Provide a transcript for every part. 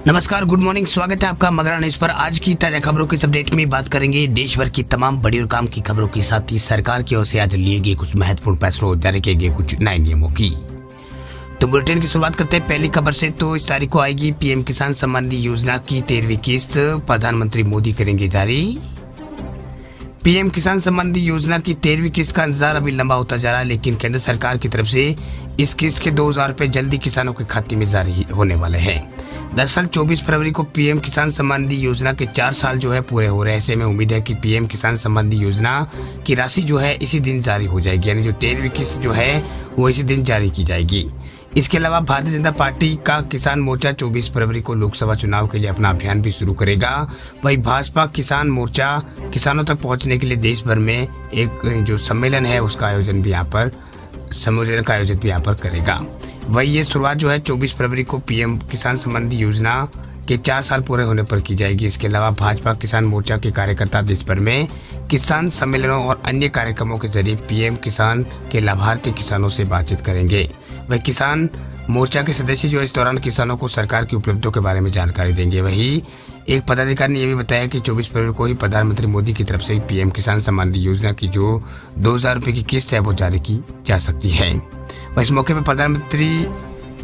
नमस्कार, good morning. स्वागत है आपका मगरा न्यूज पर। आज की ताजा खबरों की अपडेट में बात करेंगे देश भर की तमाम बड़ी और काम की खबरों के साथ ही सरकार की ओर से आज लिए गए कुछ महत्वपूर्ण फैसलों और जारी किए गए कुछ नए नियमों की। तो बुलेटिन की शुरुआत करते हैं पहली खबर से। तो इस तारीख को आएगी पीएम किसान सम्मान निधि योजना की 13वीं किस्त, प्रधानमंत्री मोदी करेंगे जारी। पीएम किसान सम्मान निधि योजना की 13वीं किस्त का इंतजार अभी लंबा होता जा रहा है, लेकिन केंद्र सरकार की तरफ से इस किस्त के 2000 रुपए जल्दी किसानों के खाते में जारी होने वाले हैं। दरअसल 24 फरवरी को पीएम किसान सम्मान निधि योजना के 4 साल जो है पूरे हो रहे हैं। ऐसे में उम्मीद है कि पीएम किसान सम्मान निधि योजना की राशि जो है इसी दिन जारी हो जाएगी, यानी जो 13वीं किस्त जो है वो इसी दिन जारी की जाएगी। इसके अलावा भारतीय जनता पार्टी का किसान मोर्चा 24 फरवरी को लोकसभा चुनाव के लिए अपना अभियान भी शुरू करेगा। वहीं भाजपा किसान मोर्चा किसानों तक पहुंचने के लिए देश भर में एक जो सम्मेलन है उसका आयोजन भी यहाँ पर करेगा। वही ये शुरुआत जो है 24 फरवरी को पीएम किसान सम्मान निधि योजना के 4 साल पूरे होने पर की जाएगी। इसके अलावा भाजपा किसान मोर्चा के कार्यकर्ता देश भर में किसान सम्मेलनों और अन्य कार्यक्रमों के जरिए पीएम किसान के लाभार्थी किसानों से बातचीत करेंगे। वही किसान मोर्चा के सदस्य जो इस दौरान किसानों को सरकार की उपलब्धियों के बारे में जानकारी देंगे। वही एक पदाधिकारी ने यह भी बताया कि 24 फरवरी को ही प्रधानमंत्री मोदी की तरफ से पीएम किसान सम्मान निधि योजना की जो 2000 रुपए की किस्त है वो जारी की जा सकती है। वह इस मौके पर प्रधानमंत्री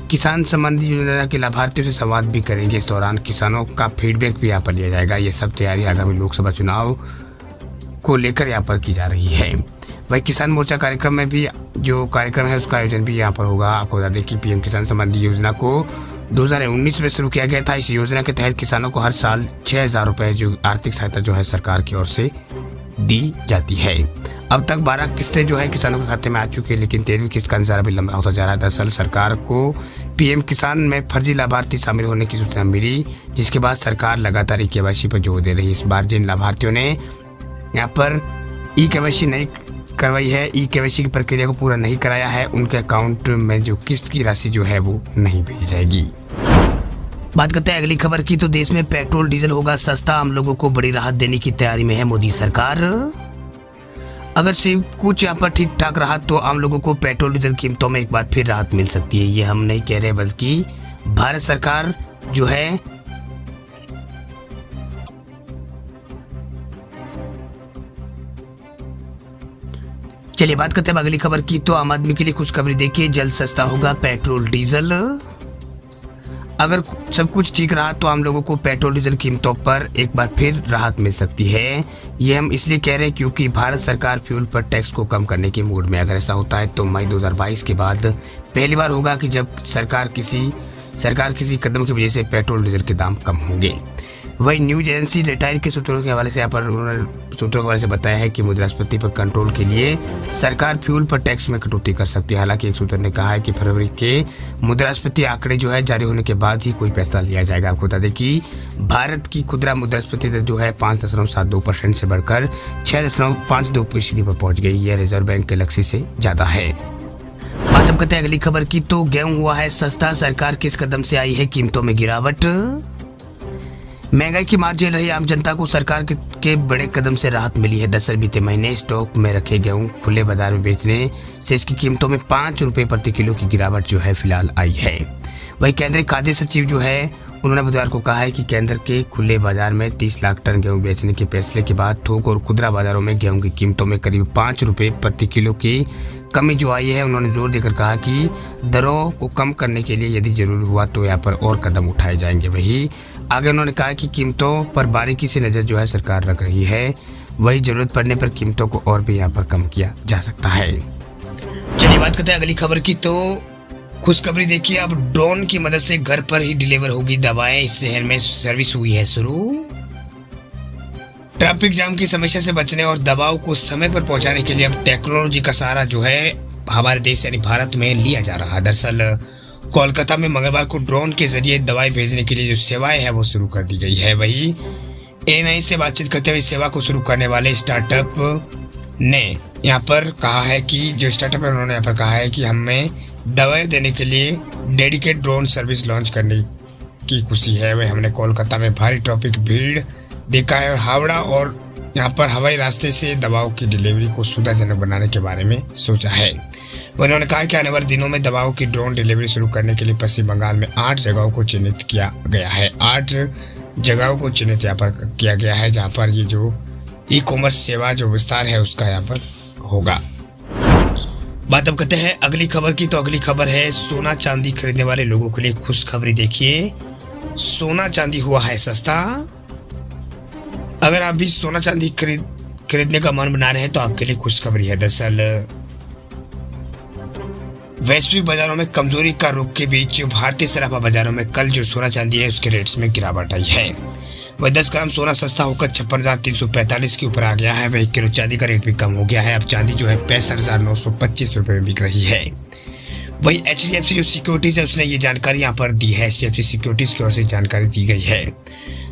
किसान सम्मान निधि योजना के लाभार्थियों से संवाद भी करेंगे। इस दौरान किसानों का फीडबैक भी यहाँ पर लिया जाएगा। ये सब तैयारी आगामी लोकसभा चुनाव को लेकर यहाँ पर की जा रही है। वही किसान मोर्चा कार्यक्रम में भी जो कार्यक्रम है उसका आयोजन भी यहाँ पर होगा। आपको बता दें कि पीएम किसान सम्मान निधि योजना को 2019 में शुरू किया गया था। इस योजना के तहत किसानों को हर साल 6000 रुपए जो आर्थिक सहायता जो है सरकार की ओर से दी जाती है। अब तक 12 किस्तें जो है किसानों के खाते में आ चुकी है, लेकिन 13वीं किस्त का इंतजार अभी लंबा होता जा रहा है। दरअसल सरकार को पीएम किसान में फर्जी लाभार्थी शामिल होने की सूचना मिली, जिसके बाद सरकार लगातार ई-केवाईसी पर जोर दे रही है। इस बार जिन लाभार्थियों ने यहाँ पर ई-केवाईसी नहीं करवाई है, ई-केवाईसी की प्रक्रिया को पूरा नहीं कराया है, उनके अकाउंट में जो किस्त की राशि जो है वो नहीं भेजी जाएगी। बात करते हैं अगली खबर की। तो देश में पेट्रोल डीजल होगा सस्ता, आम लोगों को बड़ी राहत देने की तैयारी में है मोदी सरकार। अगर सिर्फ कुछ यहाँ पर ठीक ठाक रहा तो आम लोगों को पेट्रोल डीजल कीमतों में एक बार फिर राहत मिल सकती है। ये हम नहीं कह रहे, बल्कि भारत सरकार जो है चलिए बात करते हैं अगली खबर की। तो आम आदमी के लिए खुशखबरी देखिए, जल्द सस्ता होगा पेट्रोल डीजल। अगर सब कुछ ठीक रहा तो आम लोगों को पेट्रोल डीजल कीमतों पर एक बार फिर राहत मिल सकती है। ये हम इसलिए कह रहे हैं क्योंकि भारत सरकार फ्यूल पर टैक्स को कम करने के मूड में। अगर ऐसा होता है तो मई 2022 के बाद पहली बार होगा कि जब सरकार किसी कदम की वजह से पेट्रोल डीजल के दाम कम होंगे। वही न्यूज एजेंसी रिटायर के सूत्रों के हवाले से बताया है कि मुद्रास्फीति पर कंट्रोल के लिए सरकार फ्यूल पर टैक्स में कटौती कर सकती है। हालांकि एक सूत्र ने कहा है कि फरवरी के मुद्रास्फीति आंकड़े जो है जारी होने के बाद ही कोई फैसला लिया जाएगा। आपको बता दें कि भारत की खुदरा मुद्रास्फीति दर जो है 5.72% से बढ़कर 6.52% पर पहुंच गई। यह रिजर्व बैंक के लक्ष्य से ज्यादा है। बात अब करते हैं अगली खबर की। तो गेहूं हुआ है सस्ता, सरकार किस कदम से आई है कीमतों में गिरावट। महंगाई की मार झेल रही आम जनता को सरकार के बड़े कदम से राहत मिली है। दरअसल बीते महीने स्टॉक में रखे गेहूं खुले बाजार में बेचने से इसकी कीमतों में 5 रुपए प्रति किलो की गिरावट जो है फिलहाल आई है। वही केंद्रीय खाद्य सचिव जो है उन्होंने बुधवार को कहा है कि केंद्र के खुले बाजार में 30 लाख टन गेहूं बेचने के फैसले के बाद थोक और खुदरा बाजारों में गेहूं की कीमतों में करीब 5 रुपए प्रति किलो की कमी जो आई है। उन्होंने जोर देकर कहा कि दरों को कम करने के लिए यदि जरूरी हुआ तो यहाँ पर और कदम उठाए जाएंगे। वही आगे उन्होंने कहा कि कीमतों पर बारीकी से नजर जो है सरकार रख रही है। वही जरूरत पड़ने पर कीमतों को और भी यहाँ पर कम किया जा सकता है। चलिए बात करते हैं अगली खबर की। तो खुशखबरी देखिए, अब ड्रोन की मदद से घर पर ही डिलीवर होगी दवाएं। इस शहर में सर्विस हुई है शुरू। ट्रैफिक जाम की समस्या से बचने और दवाओं को समय पर पहुंचाने के लिए अब टेक्नोलॉजी का सहारा जो है हमारे देश यानी भारत में लिया जा रहा है। दरअसल कोलकाता में मंगलवार को ड्रोन के जरिए दवाएं भेजने के लिए जो सेवाएं है वो शुरू कर दी गई है। वही एएनआई से बातचीत करते हुए सेवा को शुरू करने वाले स्टार्टअप ने यहाँ पर कहा है कि जो स्टार्टअप है उन्होंने यहाँ पर कहा है कि हमें दवाएं देने के लिए डेडिकेट ड्रोन सर्विस लॉन्च करने की खुशी है। वह हमने कोलकाता में भारी ट्रैफिक भीड़ देखा है और हावड़ा और यहाँ पर हवाई रास्ते से दवाओं की डिलीवरी को सुविधाजनक बनाने के बारे में सोचा है। उन्होंने कहा कि आने वाले दिनों में दवाओं की ड्रोन डिलीवरी शुरू करने के लिए पश्चिम बंगाल में 8 जगहों को चिन्हित किया गया है। 8 जगहों को चिन्हित यहाँ पर किया गया है जहाँ पर ये जो ई कॉमर्स सेवा जो विस्तार है उसका यहाँ पर होगा। बात अब करते हैं अगली खबर की। तो अगली खबर है सोना चांदी खरीदने वाले लोगों के लिए खुशखबरी। देखिए, सोना चांदी हुआ है सस्ता। अगर आप भी सोना चांदी खरीदने का मन बना रहे हैं तो आपके लिए खुशखबरी है। दरअसल वैश्विक बाजारों में कमजोरी का रुख के बीच भारतीय सराफा बाजारों में कल जो सोना चांदी है उसके रेट्स में गिरावट आई है। वह 10 ग्राम सोना सस्ता होकर 56,345 के ऊपर आ गया है। वही किलो चांदी का रेट भी कम हो गया है। अब चांदी जो है 65,925 रुपए में बिक रही है। वही HDFC जो सिक्योरिटीज है उसने ये जानकारी यहाँ पर दी है। HDFC सिक्योरिटीज की ओर से जानकारी दी गई है।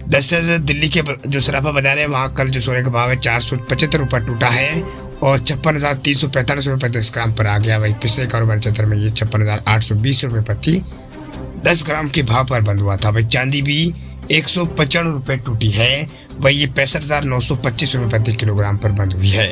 दरअसल दिल्ली के जो सराफा बाजार है वहाँ कल जो सोने का भाव है 475 रुपये टूटा है और 56,345 रुपये 10 ग्राम पर आ गया। वही पिछले कारोबार चक्र में ये 56,820 रुपये प्रति 10 ग्राम के भाव पर बंद हुआ था। वही चांदी भी 195 रुपये टूटी है। वही ये 65,925 रुपये प्रति किलोग्राम पर बंद हुई है।